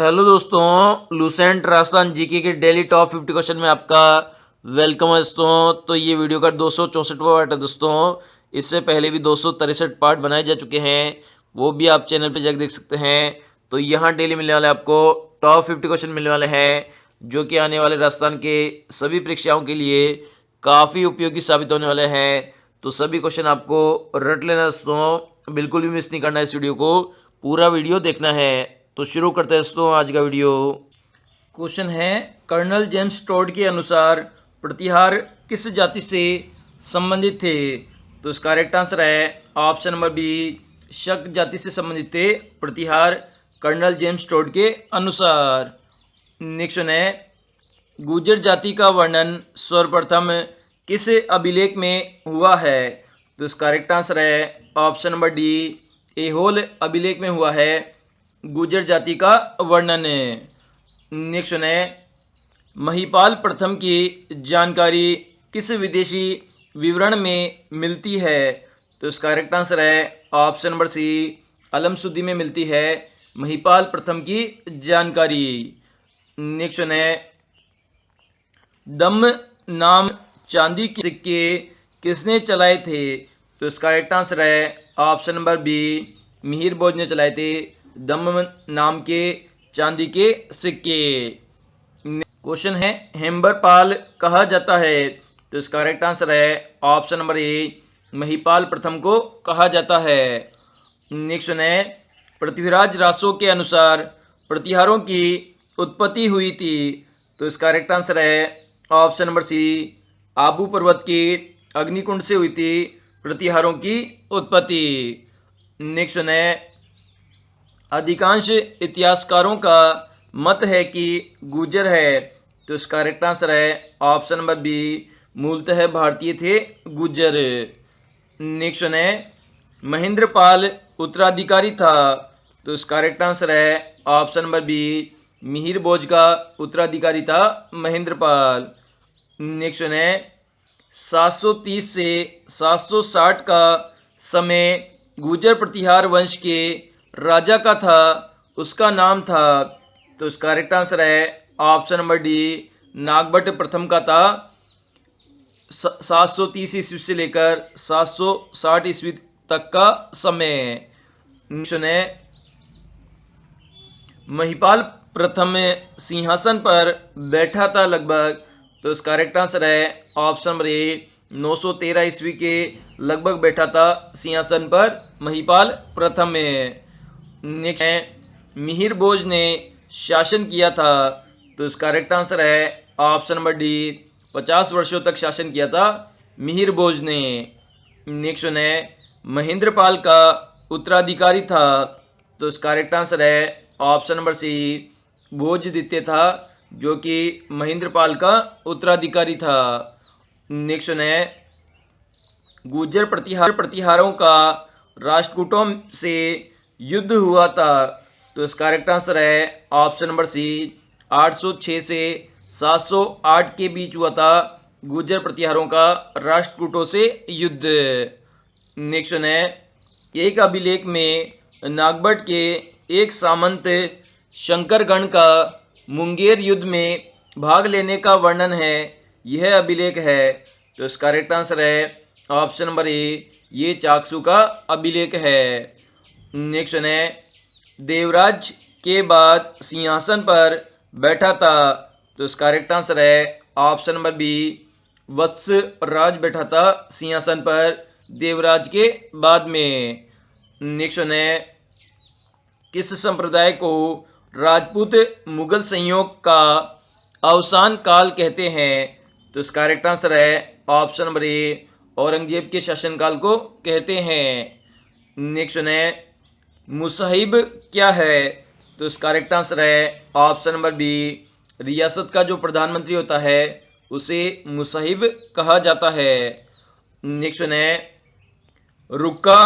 Hello दोस्तों, Lucent Rajasthan GK के daily top 50 question में आपका वेलकम है दोस्तों। तो ये वीडियो का 264वां पार्ट है दोस्तों। इससे पहले भी 263 पार्ट बनाए जा चुके हैं, वो भी आप चैनल पे जाकर देख सकते हैं। तो यहाँ डेली मिलने वाले आपको टॉप 50 क्वेश्चन मिलने वाले हैं, जो कि आने वाले राजस्थान के सभी परीक्षाओं के लिए काफ़ी उपयोगी साबित होने वाले हैं। तो सभी क्वेश्चन आपको रट लेना दोस्तों, बिल्कुल भी मिस नहीं करना है। इस वीडियो को पूरा वीडियो देखना है। तो शुरू करते हैं दोस्तों आज का वीडियो। क्वेश्चन है, कर्नल जेम्स टोड के अनुसार प्रतिहार किस जाति से संबंधित थे? तो इसका करेक्ट आंसर है ऑप्शन नंबर बी, शक जाति से संबंधित थे प्रतिहार कर्नल जेम्स टोड के अनुसार। नेक्स्ट है, गुर्जर जाति का वर्णन सर्वप्रथम किस अभिलेख में हुआ है? तो इसका करेक्ट आंसर है ऑप्शन नंबर डी, ऐहोल अभिलेख में हुआ है गुर्जर जाति का वर्णन। नेक्स्ट है, महिपाल प्रथम की जानकारी किस विदेशी विवरण में मिलती है? तो इसका करेक्ट आंसर है ऑप्शन नंबर सी, अलमसुद्दी में मिलती है महिपाल प्रथम की जानकारी। नेक्स्ट है, दम नाम चांदी के सिक्के किसने चलाए थे? तो इसका करेक्ट आंसर है ऑप्शन नंबर बी, मिहिर भोज ने चलाए थे दम नाम के चांदी के सिक्के। क्वेश्चन है, हेम्बरपाल कहा जाता है? तो इसका करेक्ट आंसर है ऑप्शन नंबर ए, महिपाल प्रथम को कहा जाता है। नेक्स्ट है, पृथ्वीराज रासो के अनुसार प्रतिहारों की उत्पत्ति हुई थी? तो इसका करेक्ट आंसर है ऑप्शन नंबर सी, आबू पर्वत के अग्निकुंड से हुई थी प्रतिहारों की उत्पत्ति। नेक्स्ट है, अधिकांश इतिहासकारों का मत है कि गुर्जर है। तो इसका करेक्ट आंसर है ऑप्शन नंबर बी, मूलतः भारतीय थे गुर्जर। नेक्स्ट है, महेंद्रपाल उत्तराधिकारी था? तो इसका करेक्ट आंसर है ऑप्शन नंबर बी, मिहिर भोज का उत्तराधिकारी था महेंद्रपाल। नेक्स्ट है, 730 से 760 का समय गुर्जर प्रतिहार वंश के राजा का था, उसका नाम था? तो इसका करेक्ट आंसर है ऑप्शन नंबर डी, नागभट्ट प्रथम का था 730 ईस्वी से लेकर 760 ईस्वी तक का समय। नेक्स्ट है, महिपाल प्रथम सिंहासन पर बैठा था लगभग? तो इसका करेक्ट आंसर है ऑप्शन नंबर ए, 913 ईस्वी के लगभग बैठा था सिंहासन पर महिपाल प्रथम। नेक्स्ट है, मिहिर भोज ने शासन किया था? तो इसका करेक्ट आंसर है ऑप्शन नंबर डी, 50 वर्षों तक शासन किया था मिहिर भोज ने। नेक्स्ट है, महेंद्रपाल का उत्तराधिकारी था? तो इसका करेक्ट आंसर है ऑप्शन नंबर सी, भोज द्वितीय था, जो कि महेंद्रपाल का उत्तराधिकारी था। नेक्स्ट है, गुर्जर प्रतिहारों का राष्ट्रकूटों से युद्ध हुआ था? तो इसका करेक्ट आंसर है ऑप्शन नंबर सी, 806 से 708 के बीच हुआ था गुर्जर प्रतिहारों का राष्ट्रकूटों से युद्ध। नेक्स्ट है, एक अभिलेख में नागभट्ट के एक सामंत शंकरगण का मुंगेर युद्ध में भाग लेने का वर्णन है, यह अभिलेख है? तो इसका करेक्ट आंसर है ऑप्शन नंबर ए, ये चाकसू का अभिलेख है। नेक्स्ट है, देवराज के बाद सिंहासन पर बैठा था? तो इसका करेक्ट आंसर है ऑप्शन नंबर बी, वत्स राज बैठा था सिंहासन पर देवराज के बाद में। नेक्स्ट है, किस संप्रदाय को राजपूत मुगल संयोग का अवसान काल कहते हैं? तो इसका करेक्ट आंसर है ऑप्शन नंबर ए, औरंगजेब के शासनकाल को कहते हैं। नेक्स्ट है, मुसाहिब क्या है? तो इसका करेक्ट आंसर है ऑप्शन नंबर बी, रियासत का जो प्रधानमंत्री होता है उसे मुसाहिब कहा जाता है। नेक्स्ट है, रुक्का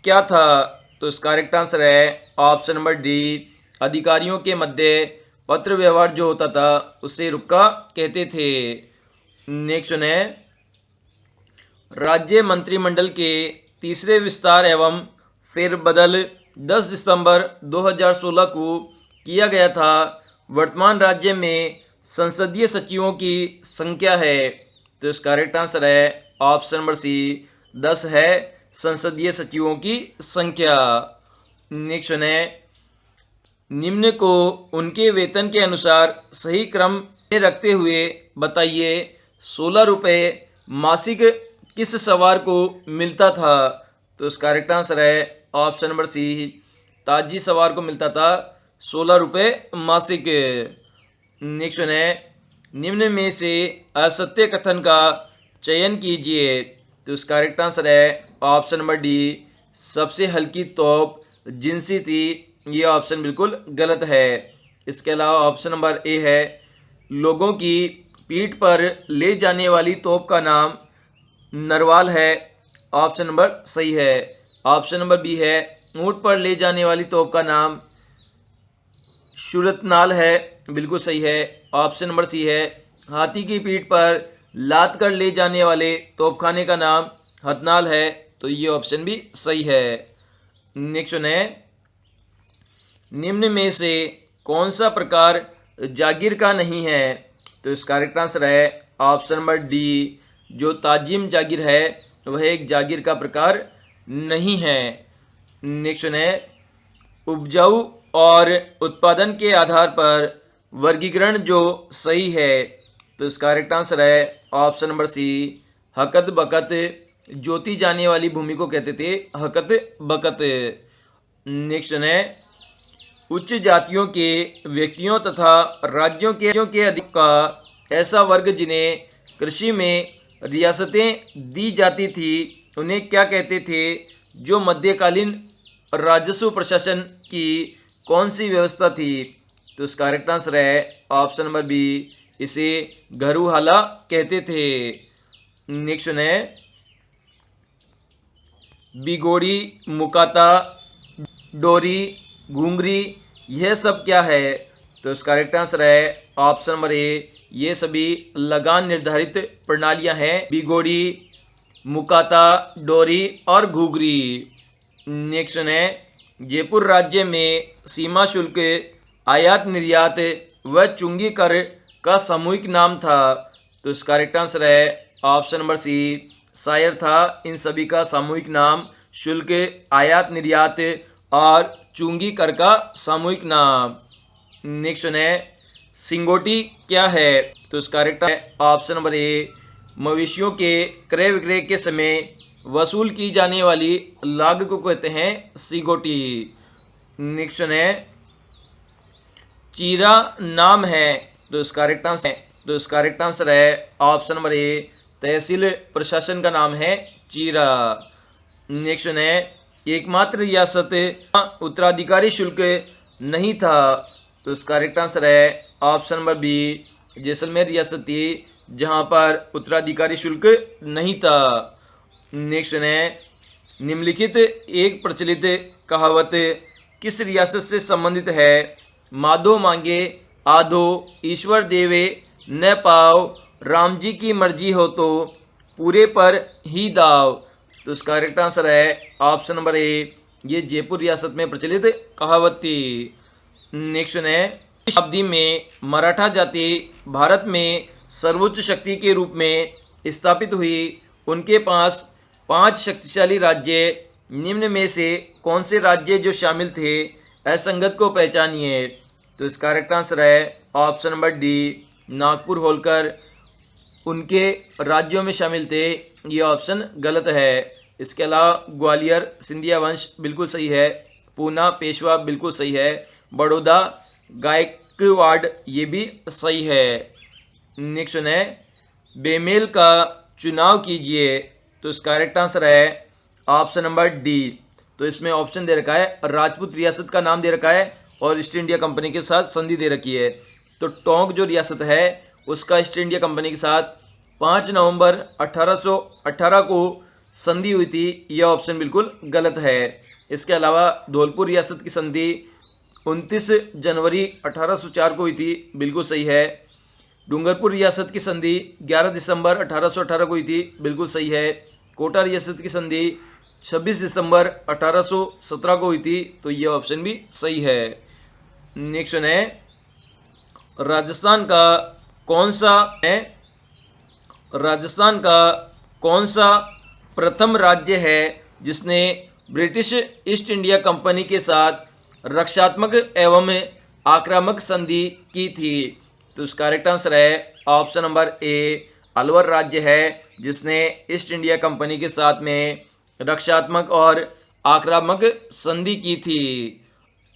क्या था? तो इसका करेक्ट आंसर है ऑप्शन नंबर डी, अधिकारियों के मध्य पत्र व्यवहार जो होता था उसे रुक्का कहते थे। नेक्स्ट है, राज्य मंत्रिमंडल के तीसरे विस्तार एवं फेरबदल 10 दिसंबर 2016 को किया गया था। वर्तमान राज्य में संसदीय सचिवों की संख्या है। तो इसका करेक्ट आंसर है ऑप्शन नंबर सी 10 है संसदीय सचिवों की संख्या। नेक्स्ट है, निम्न को उनके वेतन के अनुसार सही क्रम में रखते हुए बताइए। 16 रुपये मासिक किस सवार को मिलता था? तो इसका करेक्ट आंसर है ऑप्शन नंबर सी ताजी सवार को मिलता था 16 रुपये मासिक। नेक्स्ट है, निम्न में से असत्य कथन का चयन कीजिए। तो इसका करेक्ट आंसर है ऑप्शन नंबर डी सबसे हल्की तोप जिनसी थी। ये ऑप्शन बिल्कुल गलत है। इसके अलावा ऑप्शन नंबर ए है लोगों की पीठ पर ले जाने वाली तोप का नाम नरवाल है। ऑप्शन नंबर सही है। ऑप्शन नंबर बी है ऊंट पर ले जाने वाली तोप का नाम शुरतनाल है। बिल्कुल सही है। ऑप्शन नंबर सी है हाथी की पीठ पर लाद कर ले जाने वाले तोपखाने का नाम हथनाल है। तो ये ऑप्शन भी सही है। नेक्स्ट है, निम्न में से कौन सा प्रकार जागीर का नहीं है? तो इसका करेक्ट आंसर है ऑप्शन नंबर डी जो ताजिम जागीर है वह एक जागीर का प्रकार नहीं है। नेक्स्ट है, उपजाऊ और उत्पादन के आधार पर वर्गीकरण जो सही है। तो इसका करेक्ट आंसर है ऑप्शन नंबर सी हकत बकत। जोती जाने वाली भूमि को कहते थे हकत बकत। नेक्स्ट है, उच्च जातियों के व्यक्तियों तथा राज्यों के अधिक का ऐसा वर्ग जिन्हें कृषि में रियासतें दी जाती थी उन्हें क्या कहते थे? जो मध्यकालीन राजस्व प्रशासन की कौन सी व्यवस्था थी? तो इसका करेक्ट आंसर है ऑप्शन नंबर बी इसे घरूहाला कहते थे। नेक्स्ट है, बिगोड़ी मुकाता डोरी घूंगरी यह सब क्या है? तो इसका करेक्ट आंसर है ऑप्शन नंबर ए ये सभी लगान निर्धारित प्रणालियां हैं बिगोड़ी मुकाता डोरी और घूंगरी। नेक्स्ट है, जयपुर राज्य में सीमा शुल्क आयात निर्यात व चुंगी कर का सामूहिक नाम था। तो इसका करेक्ट आंसर है ऑप्शन नंबर सी शायर था। इन सभी का सामूहिक नाम शुल्क आयात निर्यात और चुंगी कर का सामूहिक नाम। नेक्स्ट है, सिंगोटी क्या है? तो इसका करेक्ट है ऑप्शन नंबर ए मवेशियों के क्रय विक्रय के समय वसूल की जाने वाली लागत को कहते हैं सिंगोटी। नेक्स्ट है, चीरा नाम है। तो इसका करेक्ट आंसर है ऑप्शन नंबर ए तहसील प्रशासन का नाम है चीरा। नेक्स्ट है, एकमात्र रियासत उत्तराधिकारी शुल्क नहीं था। तो इसका करेक्ट आंसर है ऑप्शन नंबर बी जैसलमेर रियासत थी जहां पर उत्तराधिकारी शुल्क नहीं था। नेक्स्ट है, निम्नलिखित एक प्रचलित कहावत किस रियासत से संबंधित है? माधो मांगे आधो ईश्वर देवे न पाओ राम जी की मर्जी हो तो पूरे पर ही दाव। तो इसका करेक्ट आंसर है ऑप्शन नंबर ए ये जयपुर रियासत में प्रचलित कहावत थी। नेक्स्ट है, शताब्दी में मराठा जाति भारत में सर्वोच्च शक्ति के रूप में स्थापित हुई। उनके पास 5 शक्तिशाली राज्य निम्न में से कौन से राज्य जो शामिल थे? असंगत को पहचानिए। तो इसका करेक्ट आंसर है option number D Nagpur Holkar उनके राज्यों में शामिल थे। ये ऑप्शन गलत है। इसके अलावा ग्वालियर सिंधिया वंश बिल्कुल सही है। पूना पेशवा बिल्कुल सही है। बड़ौदा गायकवाड़ ये भी सही है। नेक्स्ट है, बेमेल का चुनाव कीजिए। तो इसका करेक्ट आंसर है ऑप्शन नंबर डी। तो इसमें ऑप्शन दे रखा है राजपूत रियासत का नाम दे रखा है और ईस्ट इंडिया कंपनी के साथ संधि दे रखी है। तो टोंक जो रियासत है उसका ईस्ट इंडिया कंपनी के साथ 5 नवंबर 1818 को संधि हुई थी। यह ऑप्शन बिल्कुल गलत है। इसके अलावा धौलपुर रियासत की संधि 29 जनवरी 1804 को हुई थी। बिल्कुल सही है। डूंगरपुर रियासत की संधि 11 दिसंबर 1818 को हुई थी। बिल्कुल सही है। कोटा रियासत की संधि 26 दिसंबर 1817 को हुई थी। तो यह ऑप्शन भी सही है। नेक्स्ट है राजस्थान का कौन सा है, राजस्थान का कौन सा प्रथम राज्य है जिसने ब्रिटिश ईस्ट इंडिया कंपनी के साथ रक्षात्मक एवं आक्रामक संधि की थी। तो इसका करेक्ट आंसर है ऑप्शन नंबर ए, अलवर राज्य है जिसने ईस्ट इंडिया कंपनी के साथ में रक्षात्मक और आक्रामक संधि की थी।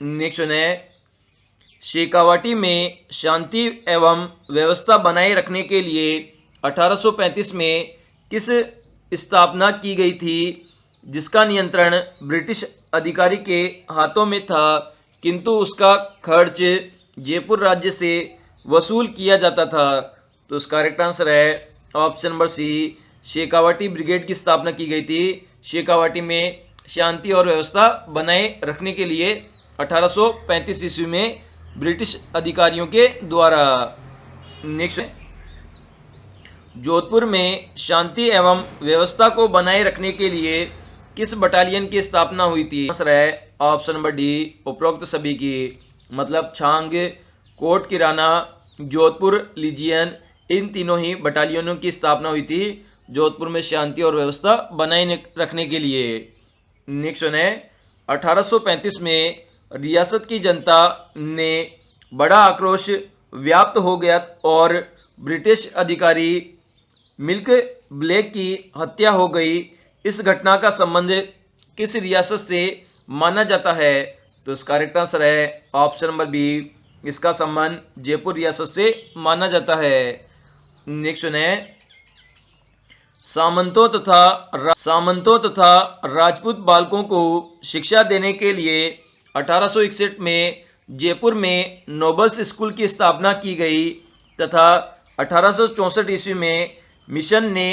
नेक्स्ट है शेखावाटी में शांति एवं व्यवस्था बनाए रखने के लिए 1835 में किस स्थापना की गई थी जिसका नियंत्रण ब्रिटिश अधिकारी के हाथों में था, किंतु उसका खर्च जयपुर राज्य से वसूल किया जाता था। तो इसका करेक्ट आंसर है option number C, Shekhawati brigade की स्थापना की गई थी शेखावाटी में शांति और व्यवस्था बनाए रखने के लिए 1835 ईस्वी में ब्रिटिश अधिकारियों के द्वारा। नेक्स्ट, जोधपुर में शांति एवं व्यवस्था को बनाए रखने के लिए किस बटालियन की स्थापना हुई थी? आंसर है ऑप्शन नंबर डी, उपरोक्त सभी की, मतलब छांग, कोट किराना, जोधपुर लीजियन, इन तीनों ही बटालियनों की स्थापना हुई थी जोधपुर में शांति और व्यवस्था बनाए रखने के लिए। नेक्स्ट है 1835 में रियासत की जनता ने बड़ा आक्रोश व्याप्त हो गया और ब्रिटिश अधिकारी मिल्क ब्लेक की हत्या हो गई। इस घटना का संबंध किस रियासत से माना जाता है? तो इसका करेक्ट आंसर है ऑप्शन नंबर बी, इसका संबंध जयपुर रियासत से माना जाता है। नेक्स्ट है सामंतों तथा राजपूत बालकों को शिक्षा देने के लिए 1861 में जयपुर में नोबल्स स्कूल की स्थापना की गई तथा 1864 ईस्वी में मिशन ने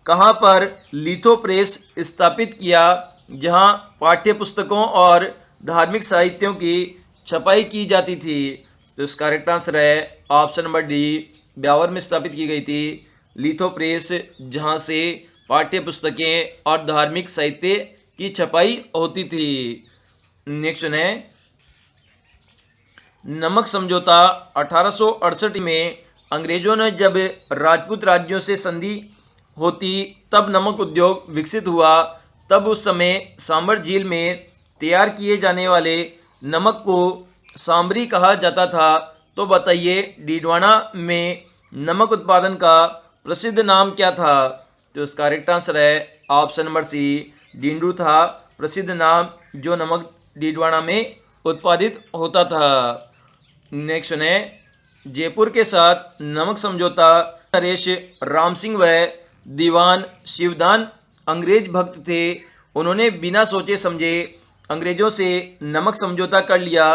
कहां पर लिथो प्रेस स्थापित किया जहां पाठ्य पुस्तकों और धार्मिक साहित्यों की छपाई की जाती थी? तो इसका करेक्ट आंसर है ऑप्शन नंबर डी, ब्यावर में स्थापित की गई थी लिथो प्रेस जहां से पाठ्य पुस्तकें और धार्मिक साहित्य की छपाई होती थी। नेक्स्ट है नमक समझौता 1868 में अंग्रेजों ने जब राजपूत राज्यों से संधि होती तब नमक उद्योग विकसित हुआ। तब उस समय सांबर झील में तैयार किए जाने वाले नमक को सांबरी कहा जाता था। तो बताइए डीडवाना में नमक उत्पादन का प्रसिद्ध नाम क्या था? तो इसका करेक्ट आंसर है ऑप्शन नंबर सी, डिंडू था प्रसिद्ध नाम जो नमक डीडवाना में उत्पादित होता था। नेक्स्ट है जयपुर के साथ नमक समझौता नरेश राम सिंह व दीवान शिवदान अंग्रेज भक्त थे। उन्होंने बिना सोचे समझे अंग्रेजों से नमक समझौता कर लिया।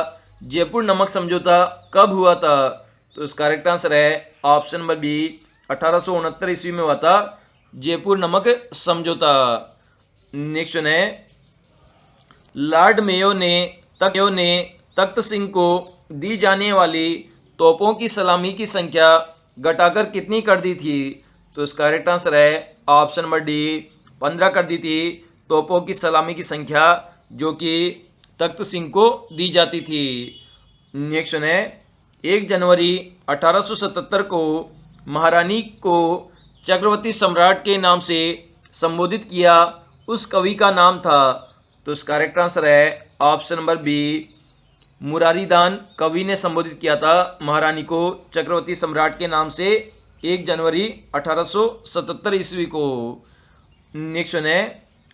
जयपुर नमक समझौता कब हुआ था? तो इसका करेक्ट आंसर है ऑप्शन नंबर बी, 1869 ईस्वी में हुआ था जयपुर नमक समझौता। नेक्स्ट है लॉर्ड मेयो ने तख्त सिंह को दी जाने वाली तोपों की सलामी की संख्या घटाकर कितनी कर दी थी? तो इसका करेक्ट आंसर है ऑप्शन नंबर डी, 15 कर दी थी तोपों की सलामी की संख्या जो कि तख्त सिंह को दी जाती थी। नेक्स्ट है 1 जनवरी 1877 को महारानी को चक्रवर्ती सम्राट के नाम से संबोधित किया उस कवि का नाम था? तो इसका करेक्ट आंसर है ऑप्शन नंबर बी, मुरारीदान कवि ने संबोधित किया था महारानी को चक्रवर्ती सम्राट के नाम से 1 जनवरी 1877 ईस्वी को। नेक्स्ट है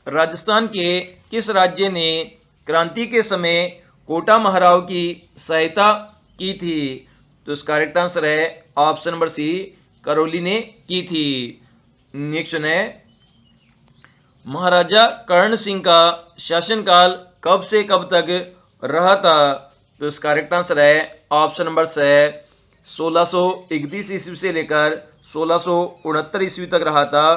राजस्थान के किस राज्य ने क्रांति के समय कोटा महाराव की सहायता की थी? तो इसका करेक्ट आंसर है ऑप्शन नंबर सी, करौली ने की थी। नेक्स्ट है महाराजा कर्ण सिंह का शासनकाल कब से कब तक रहा था? तो इसका करेक्ट आंसर है ऑप्शन नंबर सी, 1631 ईस्वी से लेकर 1669 ईस्वी तक रहा था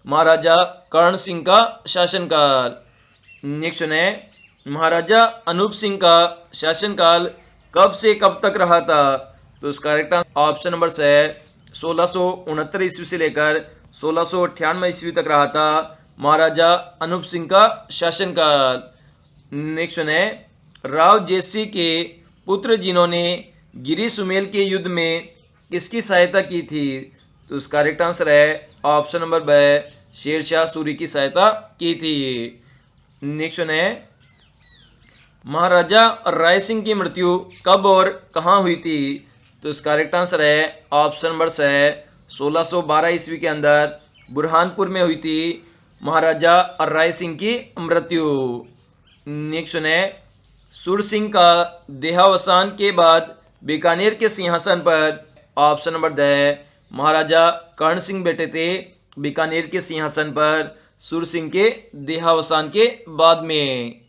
महाराजा कर्ण सिंह का शासनकाल। नेक्स्ट है महाराजा अनूप सिंह का शासनकाल कब से कब तक रहा था? तो इसका करेक्ट ऑप्शन नंबर सी, 1669 ईस्वी से लेकर 1698 ईस्वी तक रहा था महाराजा अनूप सिंह का शासनकाल। नेक्स्ट है राव जयसिंह के पुत्र जिन्होंने गिरी सुमेल के युद्ध में किसकी सहायता की थी? तो इसका करेक्ट आंसर है ऑप्शन नंबर ब, शेरशाह सूरी की सहायता की थी। नेक्स्ट वन है, महाराजा राय सिंह की मृत्यु कब और कहाँ हुई थी? तो इसका करेक्ट आंसर है ऑप्शन नंबर स, 1612 ईस्वी के अंदर बुरहानपुर में हुई थी महाराजा राय सिंह की मृत्यु। नेक्स्ट है, सुर सिंह का देहावसान के बाद बीकानेर के सिंहासन पर ऑप्शन नंबर द, महाराजा कर्ण सिंह बैठे थे बीकानेर के सिंहासन पर सुर सिंह के देहावसान के बाद में।